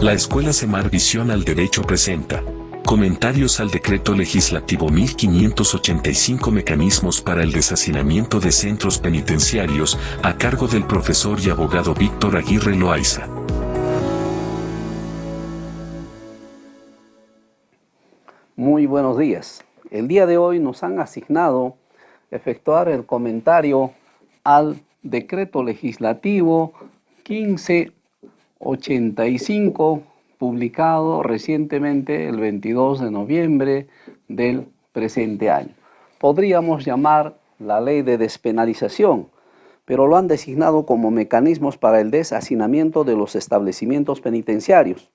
La Escuela Semar Visión al Derecho presenta comentarios al Decreto Legislativo 1585 Mecanismos para el deshacinamiento de centros penitenciarios, a cargo del profesor y abogado Víctor Aguirre Loaiza. Muy buenos días. El día de hoy nos han asignado efectuar el comentario al Decreto Legislativo 1585, publicado recientemente el 22 de noviembre del presente año. Podríamos llamar la ley de despenalización, pero lo han designado como mecanismos para el deshacinamiento de los establecimientos penitenciarios.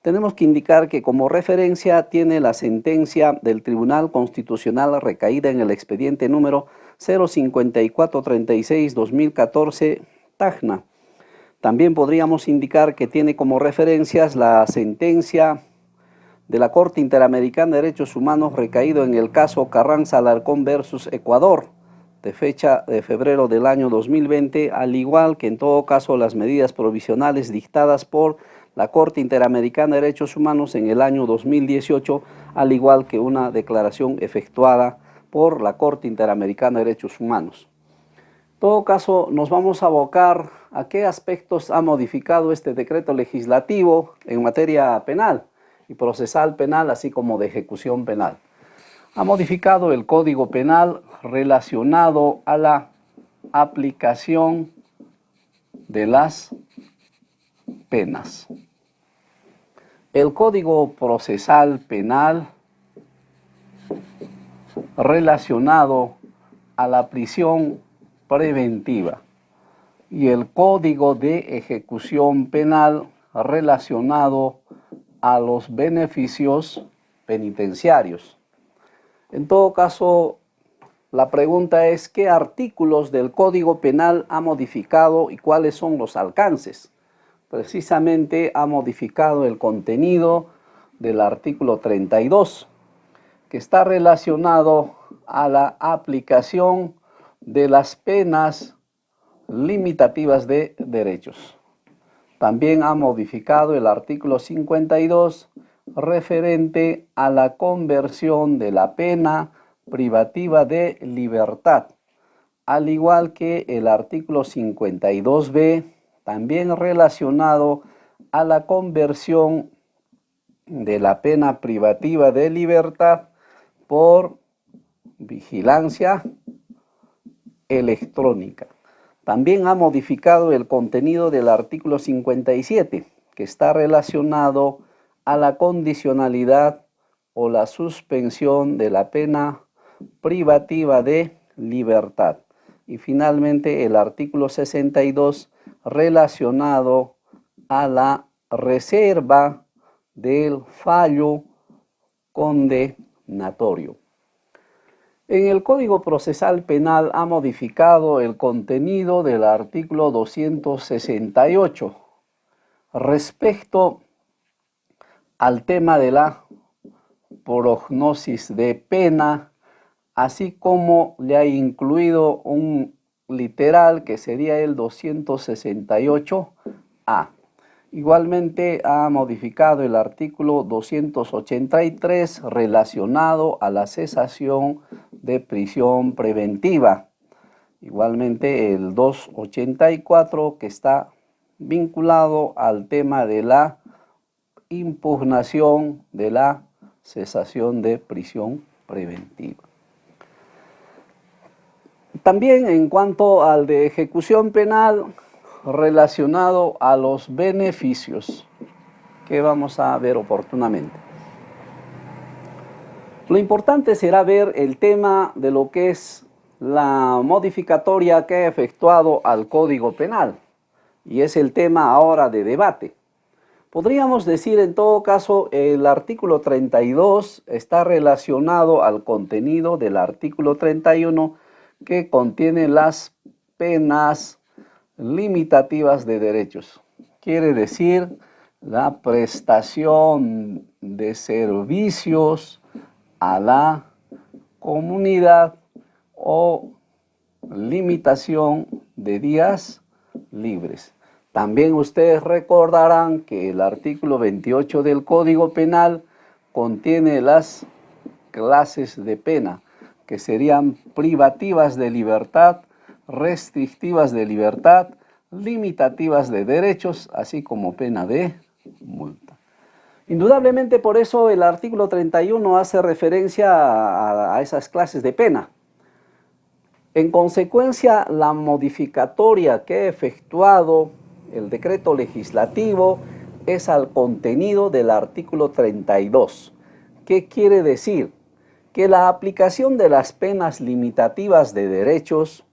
Tenemos que indicar que como referencia tiene la sentencia del Tribunal Constitucional recaída en el expediente número 05436-2014, Tacna. También podríamos indicar que tiene como referencias la sentencia de la Corte Interamericana de Derechos Humanos recaído en el caso Carranza-Alarcón versus Ecuador, de fecha de febrero del año 2020, al igual que en todo caso las medidas provisionales dictadas por la Corte Interamericana de Derechos Humanos en el año 2018, al igual que una declaración efectuada por la Corte Interamericana de Derechos Humanos. En todo caso, nos vamos a abocar a qué aspectos ha modificado este decreto legislativo en materia penal y procesal penal, así como de ejecución penal. Ha modificado el Código Penal relacionado a la aplicación de las penas. El Código Procesal Penal relacionado a la prisión preventiva y el Código de Ejecución Penal relacionado a los beneficios penitenciarios. En todo caso, la pregunta es ¿qué artículos del Código Penal ha modificado y cuáles son los alcances? Precisamente ha modificado el contenido del artículo 32, que está relacionado a la aplicación de las penas limitativas de derechos. También ha modificado el artículo 52 referente a la conversión de la pena privativa de libertad, al igual que el artículo 52b, también relacionado a la conversión de la pena privativa de libertad por vigilancia electrónica. También ha modificado el contenido del artículo 57, que está relacionado a la condicionalidad o la suspensión de la pena privativa de libertad. Y finalmente el artículo 62 relacionado a la reserva del fallo condenatorio. En el Código Procesal Penal ha modificado el contenido del artículo 268 respecto al tema de la prognosis de pena, así como le ha incluido un literal que sería el 268A. Igualmente ha modificado el artículo 283 relacionado a la cesación de prisión preventiva. Igualmente el 284 que está vinculado al tema de la impugnación de la cesación de prisión preventiva. También en cuanto al de ejecución penal relacionado a los beneficios que vamos a ver oportunamente. Lo importante será ver el tema de lo que es la modificatoria que ha efectuado al Código Penal y es el tema ahora de debate. Podríamos decir en todo caso el artículo 32 está relacionado al contenido del artículo 31 que contiene las penas limitativas de derechos. Quiere decir la prestación de servicios a la comunidad o limitación de días libres. También ustedes recordarán que el artículo 28 del Código Penal contiene las clases de pena, que serían privativas de libertad, restrictivas de libertad, limitativas de derechos, así como pena de multa. Indudablemente por eso el artículo 31 hace referencia a esas clases de pena. En consecuencia, la modificatoria que ha efectuado el decreto legislativo es al contenido del artículo 32. ¿Qué quiere decir? Que la aplicación de las penas limitativas de derechos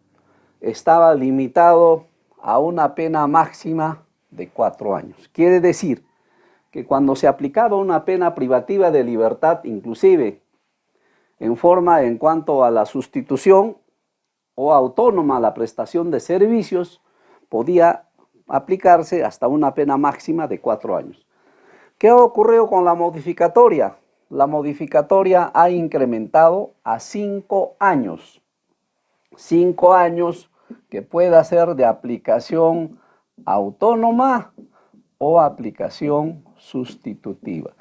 estaba limitado a una pena máxima de 4 años. Quiere decir que cuando se aplicaba una pena privativa de libertad, inclusive en cuanto a la sustitución o autónoma a la prestación de servicios, podía aplicarse hasta una pena máxima de 4 años. ¿Qué ha ocurrido con la modificatoria? La modificatoria ha incrementado a 5 años. 5 años que pueda ser de aplicación autónoma o aplicación sustitutiva.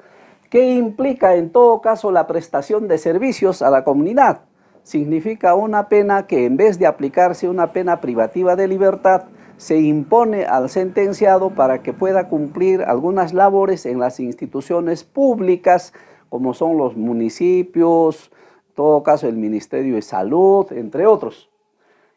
¿Qué implica en todo caso la prestación de servicios a la comunidad? Significa una pena que en vez de aplicarse una pena privativa de libertad, se impone al sentenciado para que pueda cumplir algunas labores en las instituciones públicas, como son los municipios, en todo caso el Ministerio de Salud, entre otros.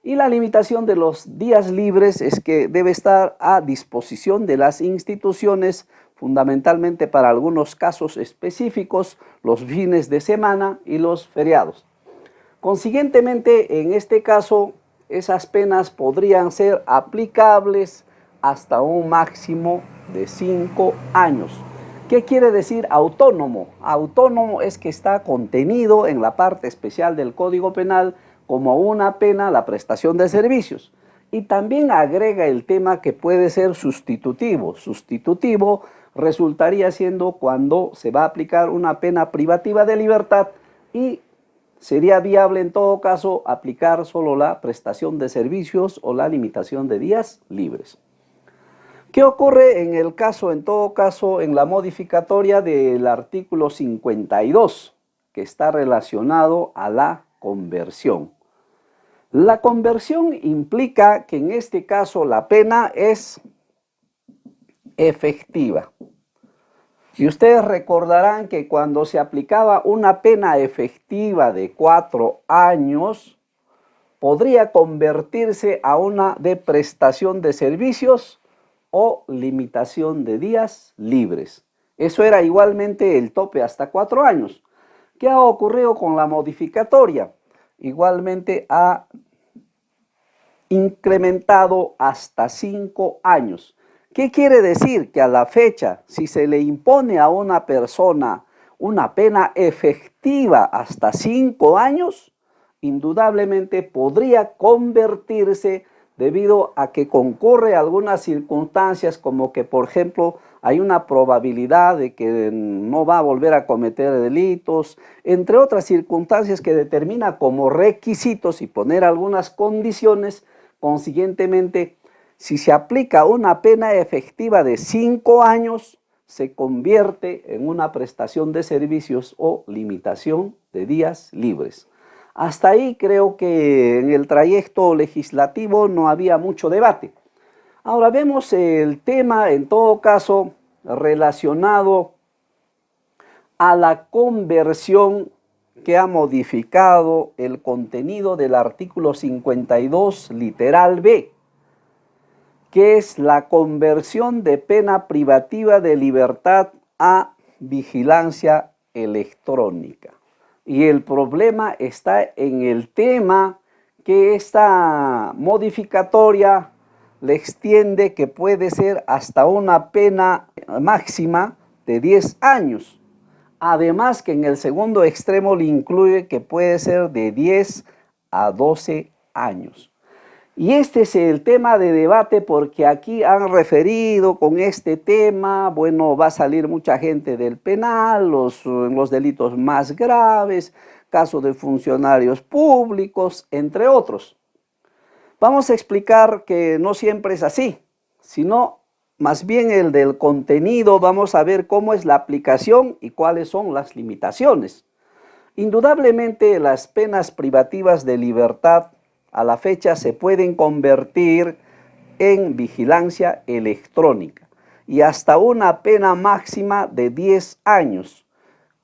Y la limitación de los días libres es que debe estar a disposición de las instituciones, fundamentalmente para algunos casos específicos, los fines de semana y los feriados. Consiguientemente, en este caso, esas penas podrían ser aplicables hasta un máximo de 5 años. ¿Qué quiere decir autónomo? Autónomo es que está contenido en la parte especial del Código Penal como una pena la prestación de servicios. Y también agrega el tema que puede ser sustitutivo. Sustitutivo resultaría siendo cuando se va a aplicar una pena privativa de libertad y sería viable en todo caso aplicar solo la prestación de servicios o la limitación de días libres. ¿Qué ocurre en el caso, en todo caso, en la modificatoria del artículo 52, que está relacionado a la conversión? La conversión implica que en este caso la pena es efectiva. Y ustedes recordarán que cuando se aplicaba una pena efectiva de 4 años, podría convertirse a una de prestación de servicios o limitación de días libres. Eso era igualmente el tope hasta 4 años. ¿Qué ha ocurrido con la modificatoria? Igualmente ha incrementado hasta 5 años. ¿Qué quiere decir? Que a la fecha, si se le impone a una persona una pena efectiva hasta 5 años, indudablemente podría convertirse debido a que concurre algunas circunstancias como que, por ejemplo, hay una probabilidad de que no va a volver a cometer delitos, entre otras circunstancias que determina como requisitos y poner algunas condiciones. Consiguientemente, si se aplica una pena efectiva de 5 años, se convierte en una prestación de servicios o limitación de días libres. Hasta ahí creo que en el trayecto legislativo no había mucho debate. Ahora vemos el tema, en todo caso, relacionado a la conversión que ha modificado el contenido del artículo 52, literal B, que es la conversión de pena privativa de libertad a vigilancia electrónica. Y el problema está en el tema que esta modificatoria le extiende que puede ser hasta una pena máxima de 10 años. Además que en el segundo extremo le incluye que puede ser de 10 a 12 años. Y este es el tema de debate porque aquí han referido con este tema, bueno, va a salir mucha gente del penal, los delitos más graves, casos de funcionarios públicos, entre otros. Vamos a explicar que no siempre es así. sino más bien el del contenido. Vamos a ver cómo es la aplicación y cuáles son las limitaciones. Indudablemente las penas privativas de libertad a la fecha se pueden convertir en vigilancia electrónica y hasta una pena máxima de 10 años.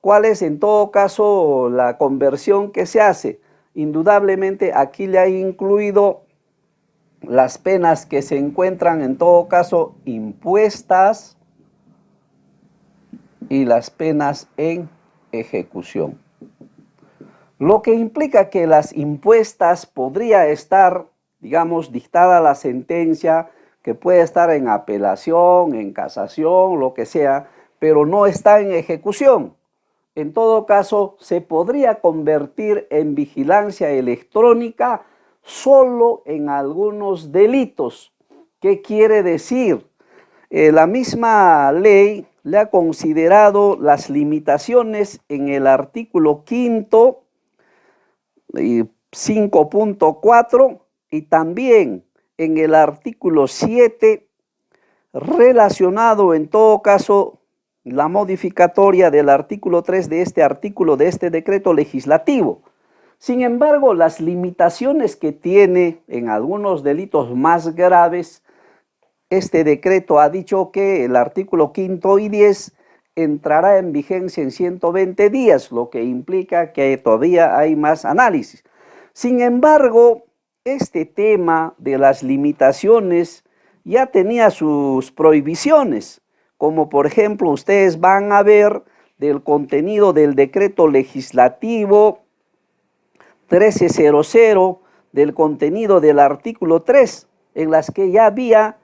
¿Cuál es en todo caso la conversión que se hace? Indudablemente aquí le ha incluido las penas que se encuentran en todo caso impuestas y las penas en ejecución. Lo que implica que las impuestas podría estar, digamos, dictada la sentencia, que puede estar en apelación, en casación, lo que sea, pero no está en ejecución. En todo caso, se podría convertir en vigilancia electrónica solo en algunos delitos. ¿Qué quiere decir? La misma ley le ha considerado las limitaciones en el artículo 5 y 5.4 y también en el artículo 7, relacionado en todo caso la modificatoria del artículo 3 de este artículo de este decreto legislativo. Sin embargo, las limitaciones que tiene en algunos delitos más graves, este decreto ha dicho que el artículo 5 y 10 entrará en vigencia en 120 días, lo que implica que todavía hay más análisis. Sin embargo, este tema de las limitaciones ya tenía sus prohibiciones, como por ejemplo ustedes van a ver del contenido del decreto legislativo 1300, del contenido del artículo 3, en las que ya había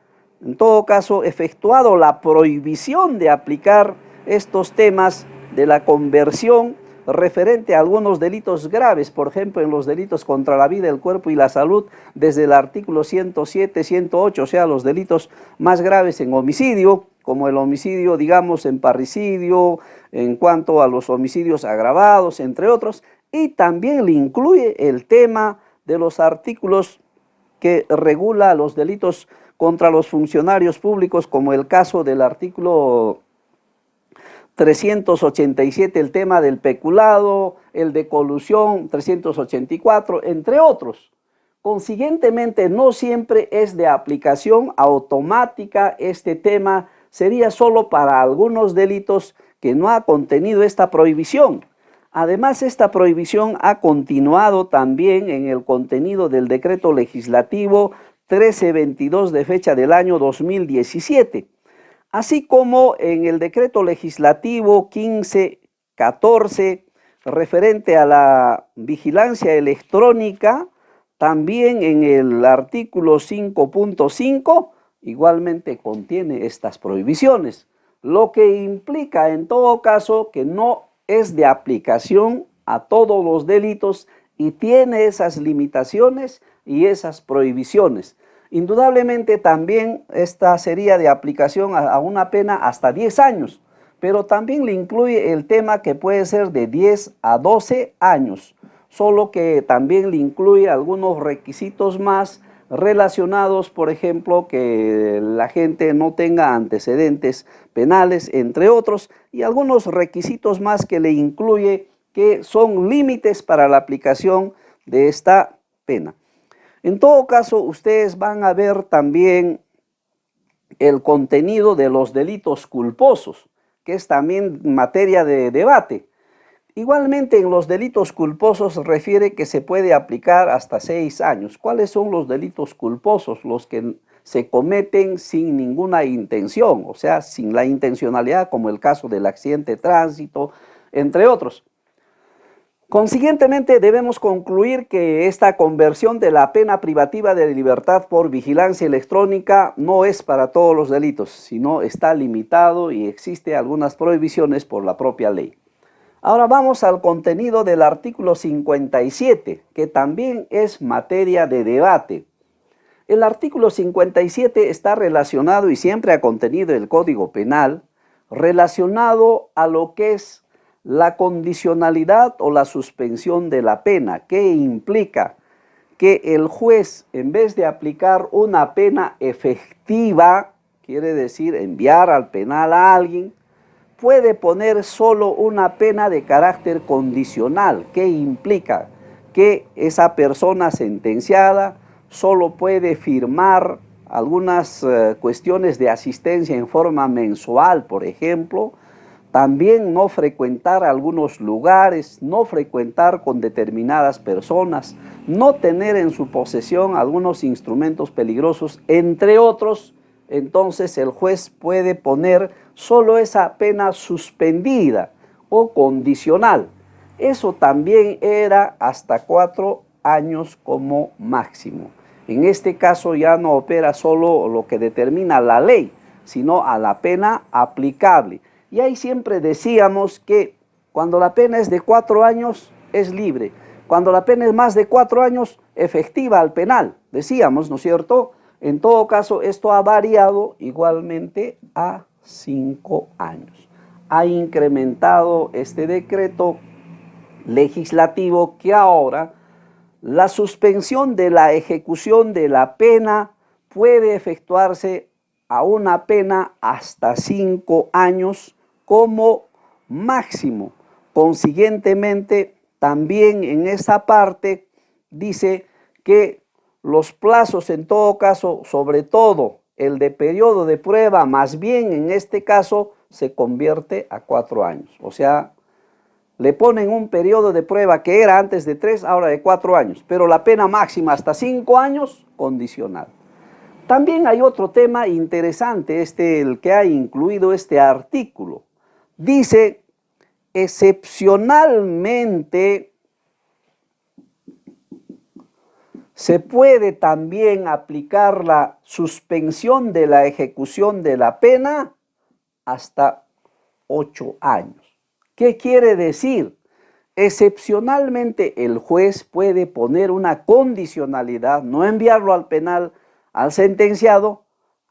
en todo caso efectuado la prohibición de aplicar estos temas de la conversión referente a algunos delitos graves, por ejemplo, en los delitos contra la vida, el cuerpo y la salud, desde el artículo 107, 108, o sea, los delitos más graves en homicidio, como el homicidio, digamos, en parricidio, en cuanto a los homicidios agravados, entre otros, y también le incluye el tema de los artículos que regula los delitos contra los funcionarios públicos, como el caso del artículo 387, el tema del peculado, el de colusión 384, entre otros. Consiguientemente, no siempre es de aplicación automática este tema, sería solo para algunos delitos que no ha contenido esta prohibición. Además, esta prohibición ha continuado también en el contenido del decreto legislativo 1322 de fecha del año 2017. Así como en el decreto legislativo 1514 referente a la vigilancia electrónica, también en el artículo 5.5 igualmente contiene estas prohibiciones, lo que implica en todo caso que no es de aplicación a todos los delitos y tiene esas limitaciones y esas prohibiciones. Indudablemente también esta sería de aplicación a una pena hasta 10 años, pero también le incluye el tema que puede ser de 10 a 12 años, solo que también le incluye algunos requisitos más relacionados, por ejemplo, que la gente no tenga antecedentes penales, entre otros, y algunos requisitos más que le incluye que son límites para la aplicación de esta pena. En todo caso, ustedes van a ver también el contenido de los delitos culposos, que es también materia de debate. Igualmente, en los delitos culposos refiere que se puede aplicar hasta 6 años. ¿Cuáles son los delitos culposos? Los que se cometen sin ninguna intención, o sea, sin la intencionalidad, como el caso del accidente de tránsito, entre otros. Consiguientemente, debemos concluir que esta conversión de la pena privativa de libertad por vigilancia electrónica no es para todos los delitos, sino está limitado y existe algunas prohibiciones por la propia ley. Ahora vamos al contenido del artículo 57, que también es materia de debate. El artículo 57 está relacionado y siempre ha contenido el Código Penal, relacionado a lo que es la condicionalidad o la suspensión de la pena, que implica que el juez, en vez de aplicar una pena efectiva, quiere decir enviar al penal a alguien, puede poner solo una pena de carácter condicional, que implica que esa persona sentenciada solo puede firmar algunas cuestiones de asistencia en forma mensual, por ejemplo, también no frecuentar algunos lugares, no frecuentar con determinadas personas, no tener en su posesión algunos instrumentos peligrosos, entre otros. Entonces el juez puede poner solo esa pena suspendida o condicional. Eso también era hasta 4 años como máximo. En este caso ya no opera solo lo que determina la ley, sino a la pena aplicable. Y ahí siempre decíamos que cuando la pena es de 4 años es libre, cuando la pena es más de 4 años efectiva al penal, decíamos, ¿no es cierto? En todo caso, esto ha variado igualmente a 5 años. Ha incrementado este decreto legislativo que ahora la suspensión de la ejecución de la pena puede efectuarse a una pena hasta 5 años como máximo. Consiguientemente, también en esa parte dice que los plazos en todo caso, sobre todo el de periodo de prueba, más bien en este caso se convierte a 4 años. O sea, le ponen un periodo de prueba que era antes de 3, ahora de 4 años, pero la pena máxima hasta 5 años, condicional. También hay otro tema interesante, el que ha incluido este artículo. Dice, excepcionalmente se puede también aplicar la suspensión de la ejecución de la pena hasta 8 años. ¿Qué quiere decir? Excepcionalmente el juez puede poner una condicionalidad, no enviarlo al penal al sentenciado,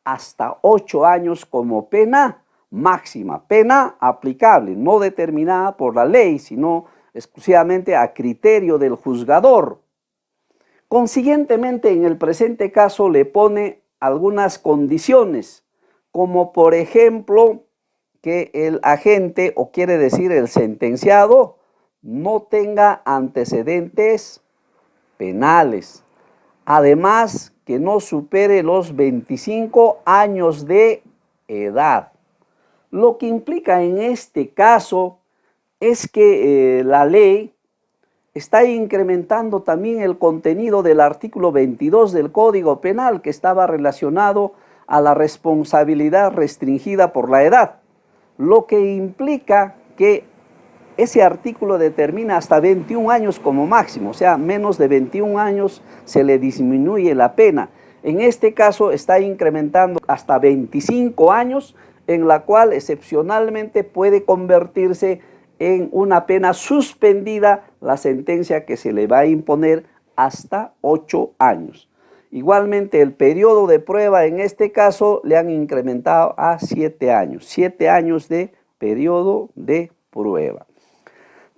hasta 8 años como pena máxima, pena aplicable, no determinada por la ley, sino exclusivamente a criterio del juzgador. Consiguientemente, en el presente caso le pone algunas condiciones, como por ejemplo que el agente, o quiere decir el sentenciado, no tenga antecedentes penales. Además, que no supere los 25 años de edad. Lo que implica en este caso es que la ley está incrementando también el contenido del artículo 22 del Código Penal, que estaba relacionado a la responsabilidad restringida por la edad, lo que implica que ese artículo determina hasta 21 años como máximo, o sea, menos de 21 años se le disminuye la pena. En este caso está incrementando hasta 25 años, en la cual excepcionalmente puede convertirse en una pena suspendida la sentencia que se le va a imponer hasta 8 años. Igualmente el periodo de prueba en este caso le han incrementado a 7 años, 7 años de periodo de prueba.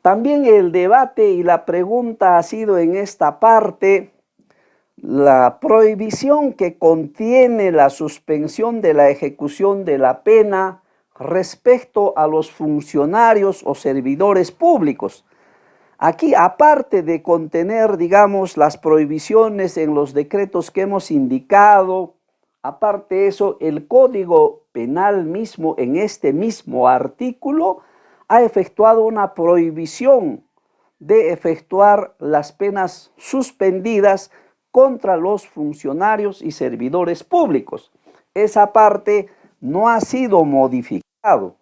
También el debate y la pregunta ha sido en esta parte, la prohibición que contiene la suspensión de la ejecución de la pena respecto a los funcionarios o servidores públicos. Aquí, aparte de contener, digamos, las prohibiciones en los decretos que hemos indicado, aparte de eso, el Código Penal mismo, en este mismo artículo, ha efectuado una prohibición de efectuar las penas suspendidas contra los funcionarios y servidores públicos. Esa parte no ha sido modificado.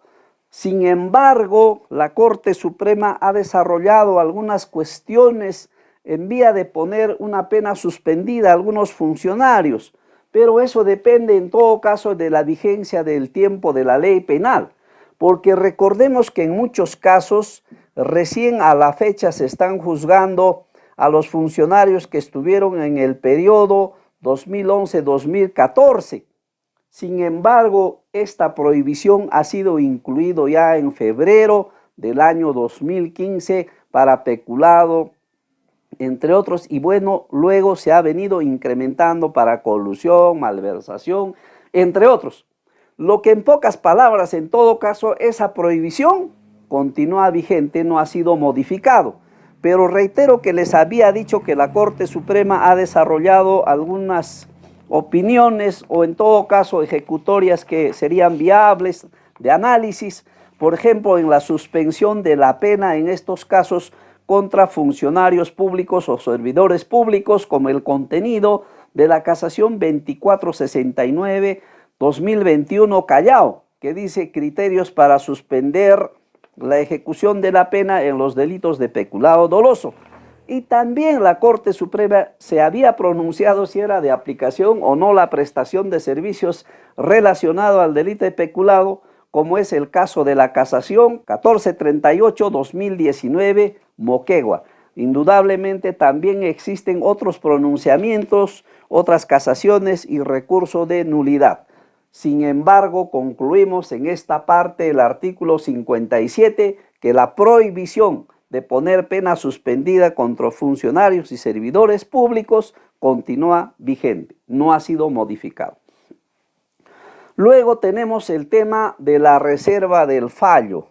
Sin embargo, la Corte Suprema ha desarrollado algunas cuestiones en vía de poner una pena suspendida a algunos funcionarios, pero eso depende en todo caso de la vigencia del tiempo de la ley penal, porque recordemos que en muchos casos recién a la fecha se están juzgando a los funcionarios que estuvieron en el periodo 2011-2014. Sin embargo, esta prohibición ha sido incluido ya en febrero del año 2015 para peculado entre otros, y bueno, luego se ha venido incrementando para colusión, malversación, entre otros. Lo que en pocas palabras, en todo caso, esa prohibición continúa vigente, no ha sido modificado. Pero reitero que les había dicho que la Corte Suprema ha desarrollado algunas opiniones o en todo caso ejecutorias que serían viables de análisis, por ejemplo, en la suspensión de la pena en estos casos contra funcionarios públicos o servidores públicos, como el contenido de la casación 2469-2021 Callao, que dice criterios para suspender la ejecución de la pena en los delitos de peculado doloso. Y también la Corte Suprema se había pronunciado si era de aplicación o no la prestación de servicios relacionado al delito de peculado, como es el caso de la casación 1438-2019 Moquegua. Indudablemente también existen otros pronunciamientos, otras casaciones y recurso de nulidad. Sin embargo, concluimos en esta parte el artículo 57 que la prohibición de poner pena suspendida contra funcionarios y servidores públicos continúa vigente, no ha sido modificado. Luego tenemos el tema de la reserva del fallo.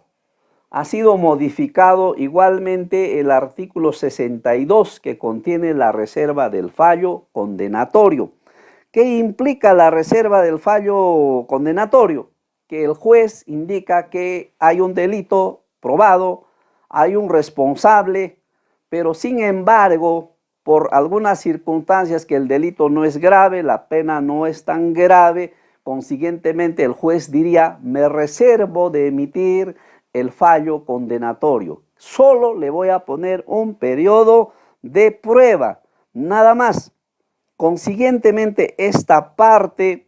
Ha sido modificado igualmente el artículo 62 que contiene la reserva del fallo condenatorio. ¿Qué implica la reserva del fallo condenatorio? Que el juez indica que hay un delito probado, hay un responsable, pero sin embargo, por algunas circunstancias que el delito no es grave, la pena no es tan grave, consiguientemente el juez diría, me reservo de emitir el fallo condenatorio. Solo le voy a poner un periodo de prueba, nada más. Consiguientemente, esta parte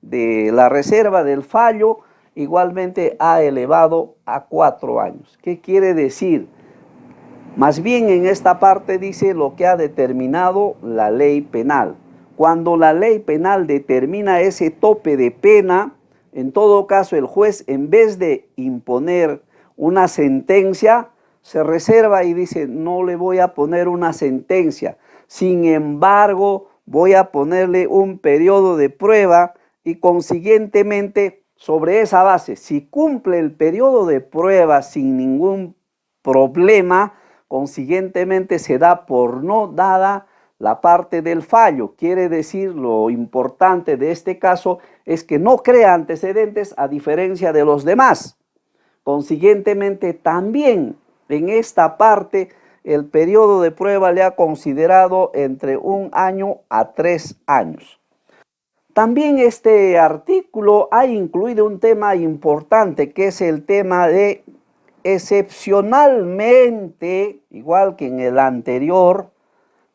de la reserva del fallo igualmente ha elevado a 4 años. ¿Qué quiere decir? Más bien en esta parte dice lo que ha determinado la ley penal. Cuando la ley penal determina ese tope de pena, en todo caso el juez, en vez de imponer una sentencia, se reserva y dice, no le voy a poner una sentencia. Sin embargo, voy a ponerle un periodo de prueba y consiguientemente sobre esa base, si cumple el periodo de prueba sin ningún problema, consiguientemente se da por no dada la parte del fallo. Quiere decir, lo importante de este caso es que no crea antecedentes a diferencia de los demás. Consiguientemente, también en esta parte, el periodo de prueba le ha considerado entre 1 año a 3 años. También este artículo ha incluido un tema importante, que es el tema de excepcionalmente, igual que en el anterior,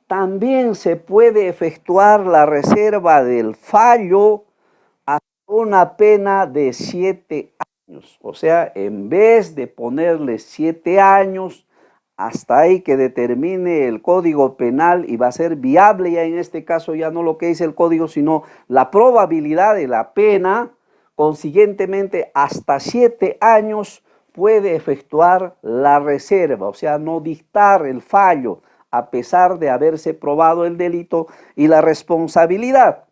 también se puede efectuar la reserva del fallo a una pena de 7 años. O sea, en vez de ponerle 7 años, hasta ahí que determine el Código Penal y va a ser viable ya en este caso ya no lo que dice el Código, sino la probabilidad de la pena, consiguientemente hasta 7 años puede efectuar la reserva, o sea, no dictar el fallo a pesar de haberse probado el delito y la responsabilidad.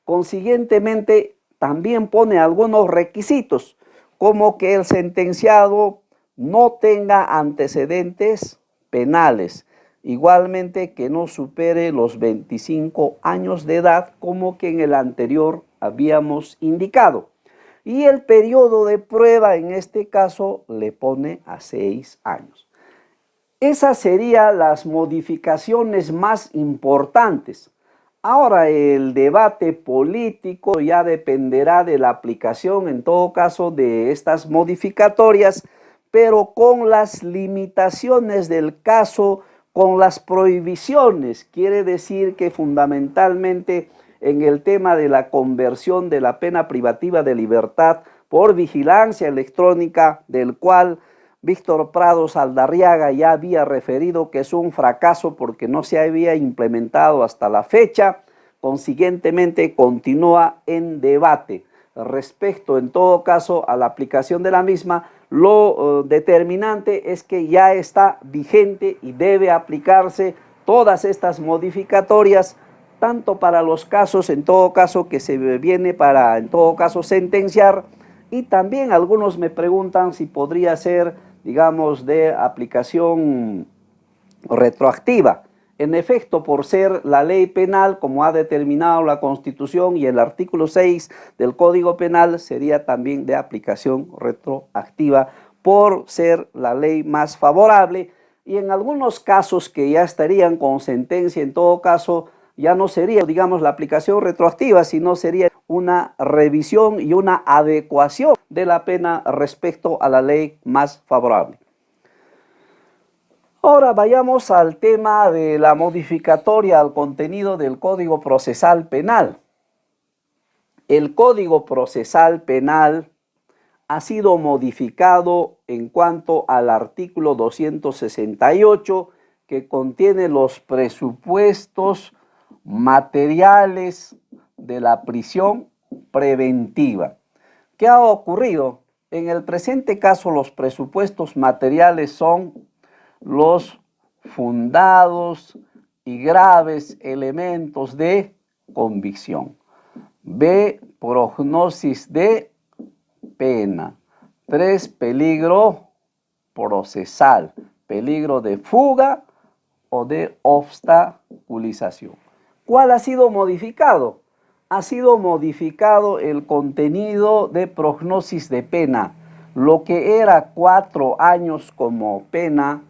Consiguientemente, también pone algunos requisitos, como que el sentenciado no tenga antecedentes penales, igualmente que no supere los 25 años de edad, como que en el anterior habíamos indicado. Y el periodo de prueba en este caso le pone a 6 años. Esas serían las modificaciones más importantes. Ahora el debate político ya dependerá de la aplicación, en todo caso, de estas modificatorias, pero con las limitaciones del caso, con las prohibiciones. Quiere decir que fundamentalmente en el tema de la conversión de la pena privativa de libertad por vigilancia electrónica, del cual Víctor Prados Aldarriaga ya había referido que es un fracaso porque no se había implementado hasta la fecha, consiguientemente continúa en debate. Respecto, en todo caso, a la aplicación de la misma, lo determinante es que ya está vigente y debe aplicarse todas estas modificatorias, tanto para los casos, en todo caso, que se viene para, en todo caso, sentenciar, y también algunos me preguntan si podría ser, digamos, de aplicación retroactiva. En efecto, por ser la ley penal, como ha determinado la Constitución y el artículo 6 del Código Penal, sería también de aplicación retroactiva por ser la ley más favorable, y en algunos casos que ya estarían con sentencia, en todo caso, ya no sería, digamos, la aplicación retroactiva, sino sería una revisión y una adecuación de la pena respecto a la ley más favorable. Ahora vayamos al tema de la modificatoria al contenido del Código Procesal Penal. El Código Procesal Penal ha sido modificado en cuanto al artículo 268, que contiene los presupuestos materiales de la prisión preventiva. ¿Qué ha ocurrido? En el presente caso, los presupuestos materiales son los fundados y graves elementos de convicción. B, prognosis de pena. 3, peligro procesal, peligro de fuga o de obstaculización. ¿Cuál ha sido modificado? Ha sido modificado el contenido de prognosis de pena. Lo que era 4 años como pena,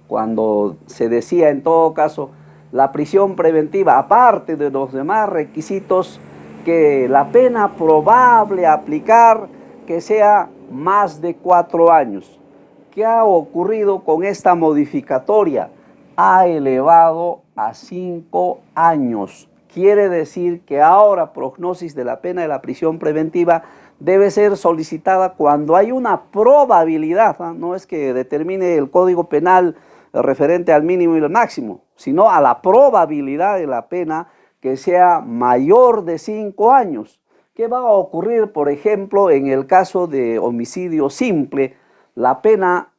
cuando se decía en todo caso la prisión preventiva, aparte de los demás requisitos, que la pena probable a aplicar que sea más de 4 años. ¿Qué ha ocurrido con esta modificatoria? Ha elevado a 5 años. Quiere decir que ahora prognosis de la pena de la prisión preventiva debe ser solicitada cuando hay una probabilidad, no es que determine el Código Penal referente al mínimo y al máximo, sino a la probabilidad de la pena que sea mayor de 5 años. ¿Qué va a ocurrir, por ejemplo, en el caso de homicidio simple? La pena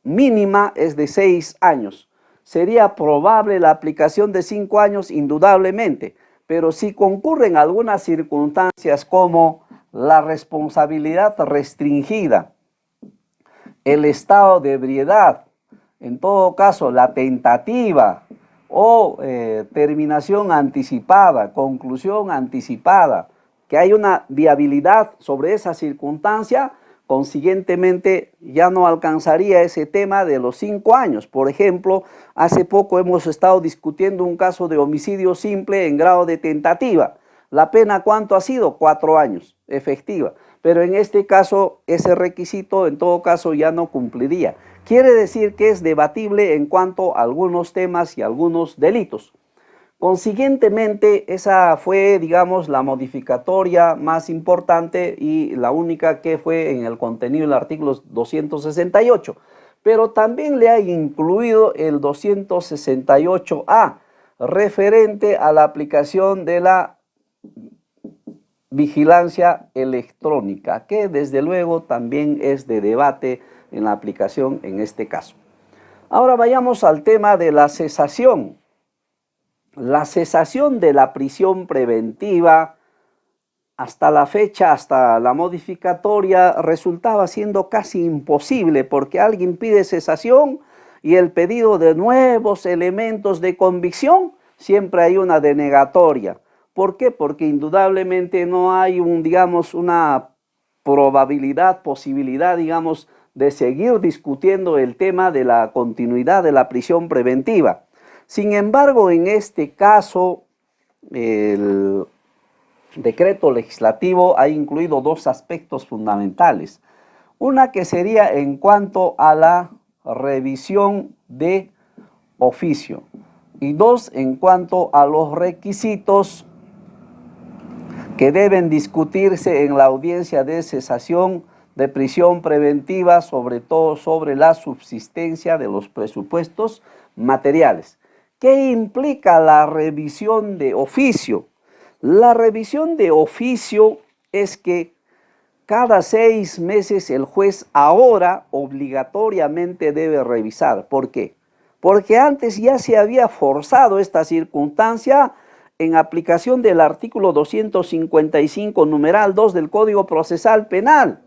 mínima es de 6 años. Sería probable la aplicación de 5 años, indudablemente, pero si concurren algunas circunstancias como la responsabilidad restringida, el estado de ebriedad, en todo caso la tentativa o terminación anticipada, conclusión anticipada, que hay una viabilidad sobre esa circunstancia, consiguientemente ya no alcanzaría ese tema de los 5 años. Por ejemplo, hace poco hemos estado discutiendo un caso de homicidio simple en grado de tentativa. La pena, ¿cuánto ha sido? 4 años, efectiva. Pero en este caso, ese requisito en todo caso ya no cumpliría. Quiere decir que es debatible en cuanto a algunos temas y algunos delitos. Consiguientemente, esa fue, digamos, la modificatoria más importante y la única que fue en el contenido del artículo 268. Pero también le ha incluido el 268A, referente a la aplicación de la vigilancia electrónica, que desde luego también es de debate en la aplicación en este caso. Ahora vayamos al tema de la cesación. La cesación de la prisión preventiva hasta la fecha, hasta la modificatoria, resultaba siendo casi imposible porque alguien pide cesación y el pedido de nuevos elementos de convicción, siempre hay una denegatoria. ¿Por qué? Porque indudablemente no hay una probabilidad, posibilidad, de seguir discutiendo el tema de la continuidad de la prisión preventiva. Sin embargo, en este caso, el decreto legislativo ha incluido 2 aspectos fundamentales. Una que sería en cuanto a la revisión de oficio y 2 en cuanto a los requisitos que deben discutirse en la audiencia de cesación de prisión preventiva, sobre todo sobre la subsistencia de los presupuestos materiales. ¿Qué implica la revisión de oficio? La revisión de oficio es que cada 6 meses el juez ahora obligatoriamente debe revisar. ¿Por qué? porque antes ya se había forzado esta circunstancia en aplicación del artículo 255, numeral 2 del Código Procesal Penal.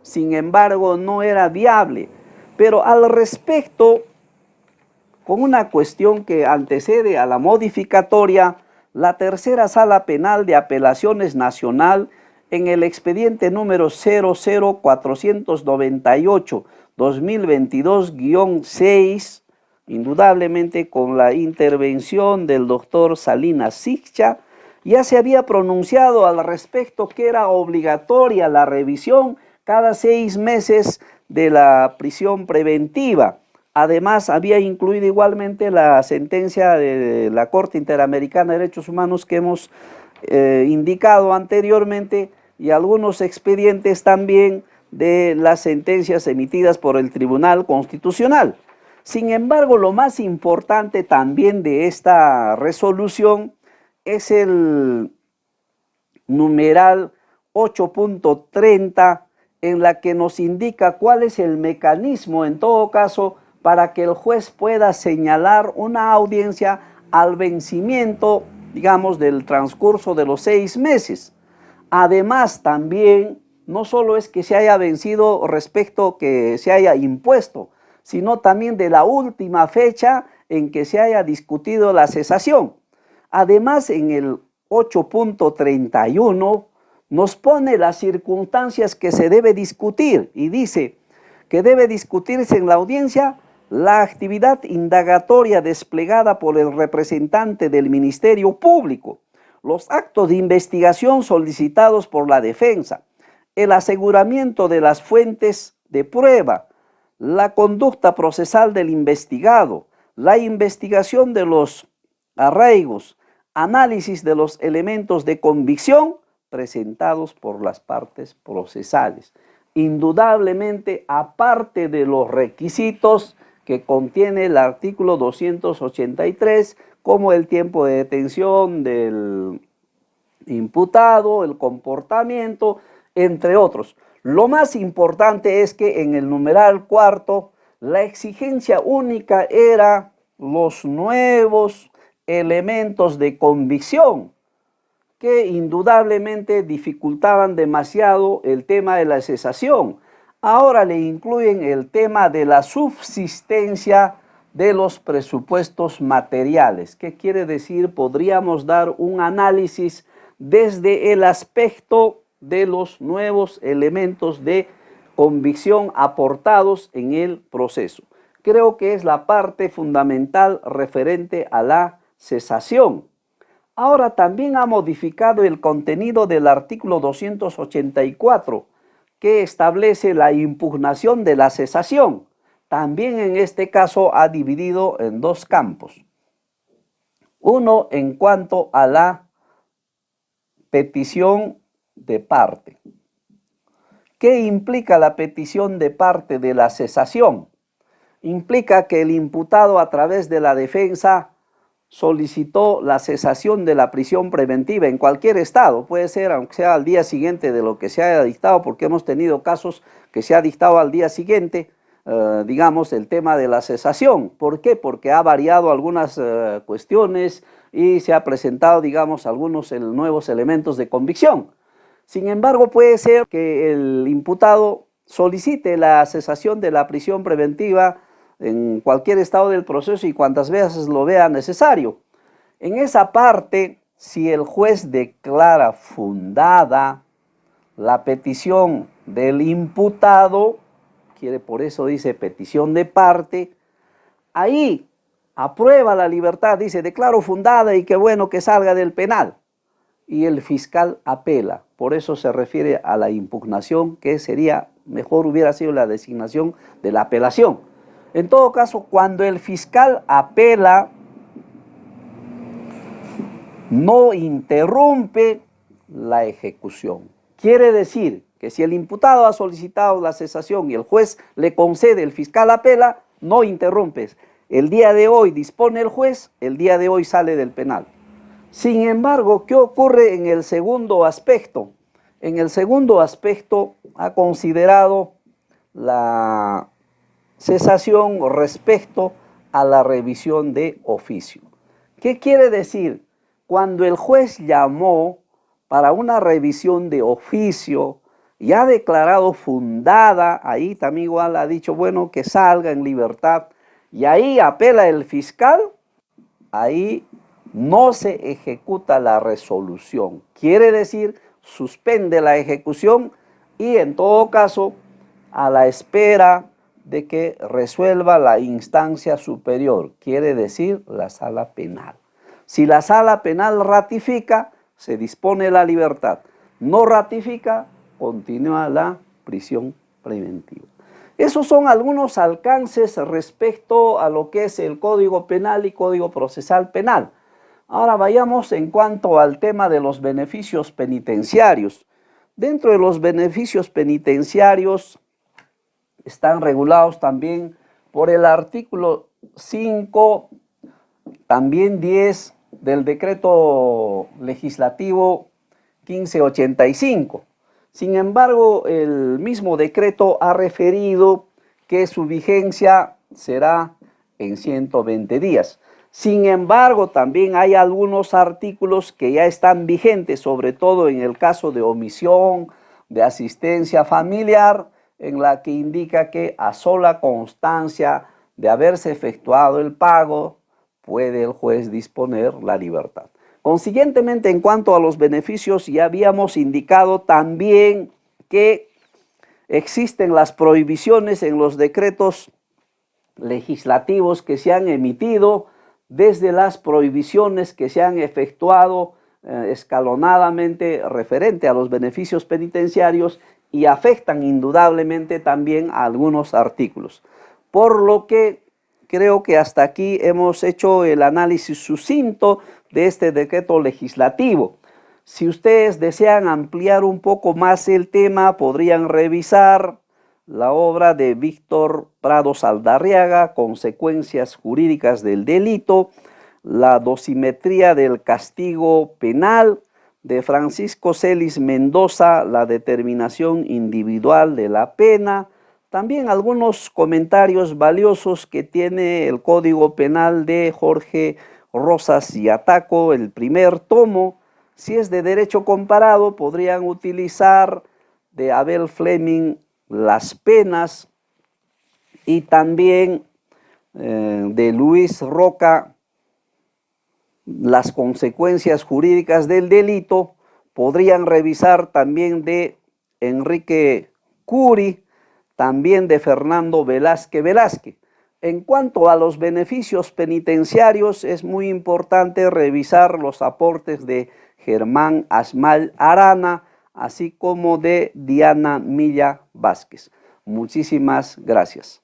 Sin embargo, no era viable. Pero al respecto, con una cuestión que antecede a la modificatoria, la Tercera Sala Penal de Apelaciones Nacional, en el expediente número 00498-2022-6, indudablemente con la intervención del doctor Salinas Siccha, ya se había pronunciado al respecto que era obligatoria la revisión cada 6 meses de la prisión preventiva. Además, había incluido igualmente la sentencia de la Corte Interamericana de Derechos Humanos que hemos indicado anteriormente, y algunos expedientes también de las sentencias emitidas por el Tribunal Constitucional. Sin embargo, lo más importante también de esta resolución es el numeral 8.30, en la que nos indica cuál es el mecanismo, en todo caso, para que el juez pueda señalar una audiencia al vencimiento, digamos, del transcurso de los 6 meses. Además, también, no solo es que se haya vencido respecto que se haya impuesto, sino también de la última fecha en que se haya discutido la cesación. Además, en el 8.31 nos pone las circunstancias que se debe discutir y dice que debe discutirse en la audiencia la actividad indagatoria desplegada por el representante del Ministerio Público, los actos de investigación solicitados por la defensa, el aseguramiento de las fuentes de prueba, la conducta procesal del investigado, la investigación de los arraigos, análisis de los elementos de convicción presentados por las partes procesales. Indudablemente, aparte de los requisitos que contiene el artículo 283, como el tiempo de detención del imputado, el comportamiento, entre otros. Lo más importante es que en el numeral 4, la exigencia única era los nuevos elementos de convicción, que indudablemente dificultaban demasiado el tema de la cesación. Ahora le incluyen el tema de la subsistencia de los presupuestos materiales. ¿Qué quiere decir? Podríamos dar un análisis desde el aspecto de los nuevos elementos de convicción aportados en el proceso. Creo que es la parte fundamental referente a la cesación. Ahora también ha modificado el contenido del artículo 284, que establece la impugnación de la cesación. También en este caso ha dividido en 2 campos. Uno en cuanto a la petición de parte. ¿Qué implica la petición de parte de la cesación? Implica que el imputado, a través de la defensa, solicitó la cesación de la prisión preventiva en cualquier estado. Puede ser, aunque sea al día siguiente de lo que se haya dictado, porque hemos tenido casos que se ha dictado al día siguiente, digamos, el tema de la cesación. ¿Por qué? Porque ha variado algunas cuestiones y se ha presentado, digamos, algunos nuevos elementos de convicción. Sin embargo, puede ser que el imputado solicite la cesación de la prisión preventiva en cualquier estado del proceso y cuantas veces lo vea necesario. En esa parte, si el juez declara fundada la petición del imputado, por eso dice petición de parte, ahí aprueba la libertad, dice declaro fundada y qué bueno que salga del penal. Y el fiscal apela, por eso se refiere a la impugnación, que sería, mejor hubiera sido la designación de la apelación. En todo caso, cuando el fiscal apela, no interrumpe la ejecución. Quiere decir que si el imputado ha solicitado la cesación y el juez le concede, el fiscal apela, no interrumpes. El día de hoy dispone el juez, el día de hoy sale del penal. Sin embargo, ¿qué ocurre en el segundo aspecto? En el segundo aspecto ha considerado la cesación respecto a la revisión de oficio. ¿Qué quiere decir? Cuando el juez llamó para una revisión de oficio y ha declarado fundada, ahí también igual ha dicho, bueno, que salga en libertad, y ahí apela el fiscal, ahí no se ejecuta la resolución. Quiere decir, suspende la ejecución y en todo caso, a la espera de que resuelva la instancia superior, quiere decir la sala penal. Si la sala penal ratifica, se dispone la libertad. No ratifica, continúa la prisión preventiva. Esos son algunos alcances respecto a lo que es el Código Penal y Código Procesal Penal. Ahora vayamos en cuanto al tema de los beneficios penitenciarios. Dentro de los beneficios penitenciarios están regulados también por el artículo 5, también 10 del decreto legislativo 1585. Sin embargo, el mismo decreto ha referido que su vigencia será en 120 días. Sin embargo, también hay algunos artículos que ya están vigentes, sobre todo en el caso de omisión, de asistencia familiar, en la que indica que a sola constancia de haberse efectuado el pago, puede el juez disponer la libertad. Consiguientemente, en cuanto a los beneficios, ya habíamos indicado también que existen las prohibiciones en los decretos legislativos que se han emitido, desde las prohibiciones que se han efectuado escalonadamente referente a los beneficios penitenciarios y afectan indudablemente también a algunos artículos. Por lo que creo que hasta aquí hemos hecho el análisis sucinto de este decreto legislativo. Si ustedes desean ampliar un poco más el tema, podrían revisar la obra de Víctor Prado Saldarriaga, Consecuencias Jurídicas del Delito, la dosimetría del castigo penal, de Francisco Celis Mendoza, la determinación individual de la pena. También algunos comentarios valiosos que tiene el Código Penal de Jorge Rosas y Ataco, el primer tomo. Si es de derecho comparado, podrían utilizar de Abel Fleming Las Penas y también de Luis Roca Las Consecuencias Jurídicas del Delito. Podrían revisar también de Enrique Curi, también de Fernando Velázquez. En cuanto a los beneficios penitenciarios, es muy importante revisar los aportes de Germán Asmal Arana, así como de Diana Milla Vázquez. Muchísimas gracias.